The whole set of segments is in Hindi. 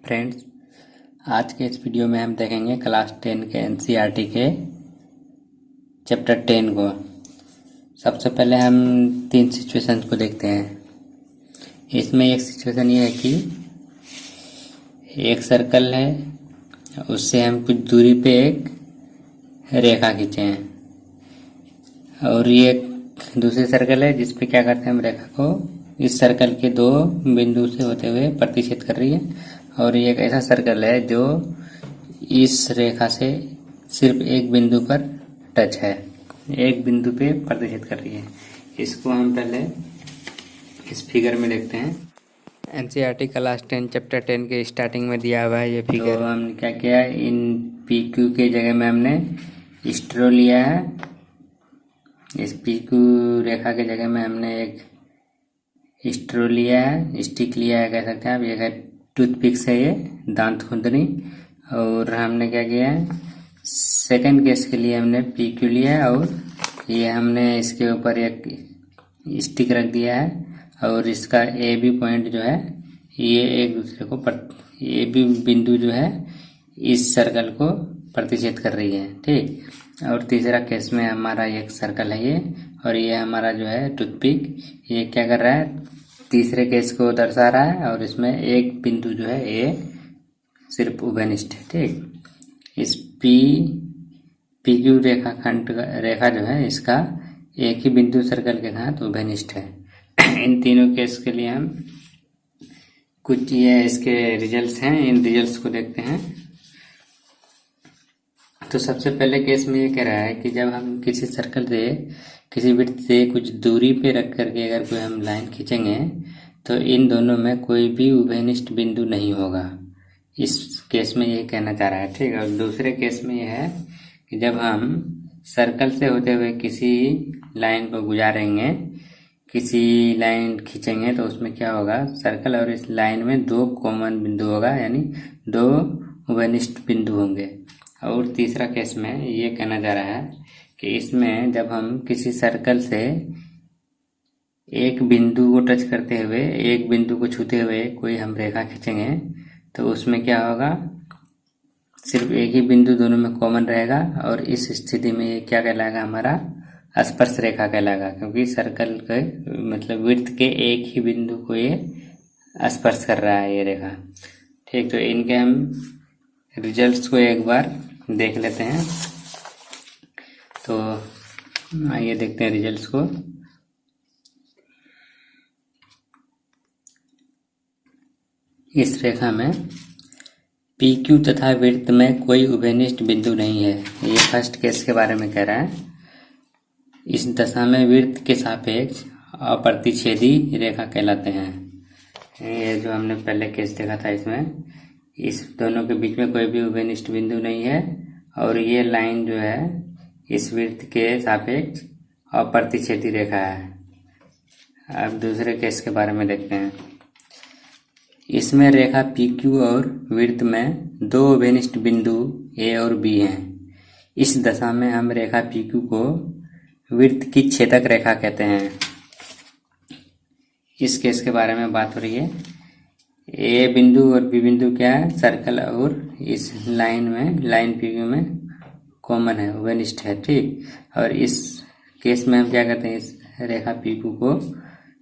फ्रेंड्स, आज के इस वीडियो में हम देखेंगे क्लास 10 के एनसीईआरटी के चैप्टर 10 को। सबसे पहले हम 3 सिचुएशंस को देखते हैं। इसमें एक सिचुएशन ये है कि एक सर्कल है, उससे हम कुछ दूरी पे एक रेखा खींचे हैं, और ये दूसरी सर्कल है जिस पे क्या करते हैं हम रेखा को इस सर्कल के 2 बिंदु से होते हुए प्रतिच्छेद कर रही है। और ये एक ऐसा सर्कल है जो इस रेखा से सिर्फ एक बिंदु पर टच है, एक बिंदु पे प्रतिच्छेद कर रही है। इसको हम पहले इस फिगर में देखते हैं। एनसीईआरटी क्लास 10 चैप्टर 10 के स्टार्टिंग में दिया हुआ है ये फिगर। तो हमने क्या किया, इन पी क्यू के जगह में हमने स्ट्रो लिया है। इस पी क्यू रेखा के जगह में हमने एक स्ट्रो लिया है, स्टिक लिया है, कह सकते हैं आप। ये है टूथपिक से ये दांत खुंदनी। और हमने क्या किया है, सेकंड केस के लिए हमने पी क्यू लिया है और ये हमने इसके ऊपर एक स्टिक रख दिया है। और इसका ए बी पॉइंट जो है ये एक दूसरे को ए बी बिंदु जो है इस सर्कल को प्रतिच्छेद कर रही है, ठीक। और तीसरा केस में हमारा एक सर्कल है ये, और ये हमारा जो है टूथपिक, ये क्या कर रहा है, तीसरे केस को दर्शा रहा है। और इसमें एक बिंदु जो है ये सिर्फ उभयनिष्ठ है, ठीक। इस पी क्यू रेखा जो है इसका एक ही बिंदु सर्कल के साथ उभयनिष्ठ है। इन तीनों केस के लिए हम कुछ ये इसके रिजल्ट्स हैं, इन रिजल्ट्स को देखते हैं। तो सबसे पहले केस में ये कह रहा है कि जब हम किसी सर्कल से किसी वृत्त से कुछ दूरी पे रख करके अगर कोई हम लाइन खींचेंगे तो इन दोनों में कोई भी उभयनिष्ठ बिंदु नहीं होगा। इस केस में ये कहना चाह रहा है, ठीक। और दूसरे केस में ये है कि जब हम सर्कल से होते हुए किसी लाइन को गुजारेंगे, किसी लाइन खींचेंगे, तो उसमें क्या होगा, सर्कल और इस लाइन में 2 कॉमन बिंदु होगा, यानी 2 उभयनिष्ठ बिंदु होंगे। और तीसरा केस में ये कहना जा रहा है कि इसमें जब हम किसी सर्कल से एक बिंदु को टच करते हुए, एक बिंदु को छूते हुए कोई हम रेखा खींचेंगे तो उसमें क्या होगा, सिर्फ एक ही बिंदु दोनों में कॉमन रहेगा। और इस स्थिति में ये क्या कहलाएगा, हमारा स्पर्श रेखा कहलाएगा, क्योंकि सर्कल के मतलब वृत्त के एक ही बिंदु को ये स्पर्श कर रहा है ये रेखा, ठीक। तो इनके हम रिजल्ट्स को एक बार देख लेते हैं। तो आइए देखते हैं रिजल्ट्स को। इस रेखा में पी क्यू तथा वृत्त में कोई उभयनिष्ठ बिंदु नहीं है, ये फर्स्ट केस के बारे में कह रहा है। इस दशा में वृत्त के सापेक्ष अप्रतिच्छेदी रेखा कहलाते हैं। ये जो हमने पहले केस देखा था, इसमें इस दोनों के बीच में कोई भी उभयनिष्ठ बिंदु नहीं है, और ये लाइन जो है इस वृत्त के सापेक्ष अप्रतिच्छेदी रेखा है। अब दूसरे केस के बारे में देखते हैं। इसमें रेखा पी क्यू और वृत्त में 2 उभयनिष्ठ बिंदु ए और बी हैं। इस दशा में हम रेखा पी क्यू को वृत्त की छेदक रेखा कहते हैं। इस केस के बारे में बात हो रही है। ए बिंदु और बी बिंदु क्या है, सर्कल और इस लाइन पी क्यू में कॉमन है, उभयनिष्ठ है, ठीक। और इस केस में हम क्या कहते हैं, इस रेखा पी क्यू को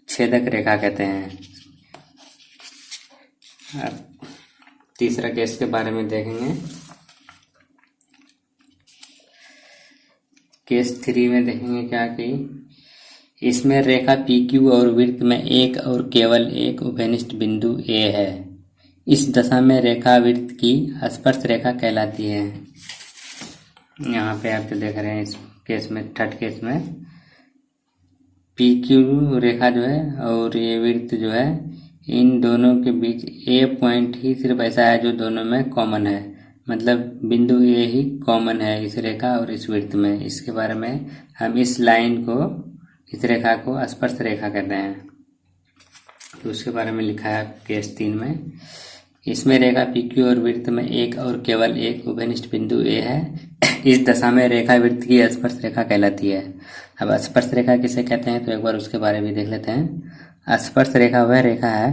छेदक रेखा कहते हैं। अब तीसरा केस के बारे में देखेंगे। केस 3 में देखेंगे क्या कि इसमें रेखा पी क्यू और वृत्त में एक और केवल एक उभयनिष्ठ बिंदु ए है। इस दशा में रेखा वृत्त की स्पर्श रेखा कहलाती है। यहाँ पे आप जो देख रहे हैं इस केस में, थर्ड केस में पी क्यू रेखा जो है और ये वृत्त जो है, इन दोनों के बीच ए पॉइंट ही सिर्फ ऐसा है जो दोनों में कॉमन है, मतलब बिंदु ए ही कॉमन है इस रेखा और इस वृत्त में। इसके बारे में हम इस लाइन को, इस रेखा को स्पर्श रेखा कहते हैं। तो उसके बारे में लिखा है केस 3 में। इसमें रेखा पी क्यू और वृत्त में एक और केवल एक उभयनिष्ठ बिंदु ए है। इस दशा में रेखा वृत्त की स्पर्श रेखा कहलाती है। अब स्पर्श रेखा किसे कहते हैं, तो एक बार उसके बारे में देख लेते हैं। स्पर्श रेखा वह रेखा है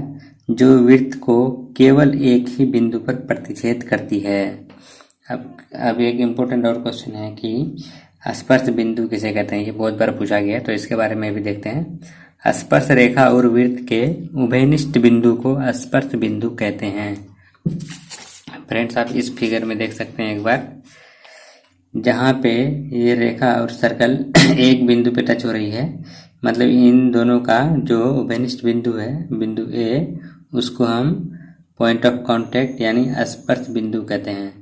जो वृत्त को केवल एक ही बिंदु पर प्रतिच्छेद करती है। अब एक इम्पोर्टेंट और क्वेश्चन है कि स्पर्श बिंदु किसे कहते हैं, ये बहुत बार पूछा गया है, तो इसके बारे में भी देखते हैं। स्पर्श रेखा और वृत्त के उभयनिष्ठ बिंदु को स्पर्श बिंदु कहते हैं। फ्रेंड्स, आप इस फिगर में देख सकते हैं एक बार, जहाँ पे ये रेखा और सर्कल एक बिंदु पे टच हो रही है, मतलब इन दोनों का जो उभयनिष्ठ बिंदु है, बिंदु ए, उसको हम पॉइंट ऑफ कांटेक्ट यानी स्पर्श बिंदु कहते हैं।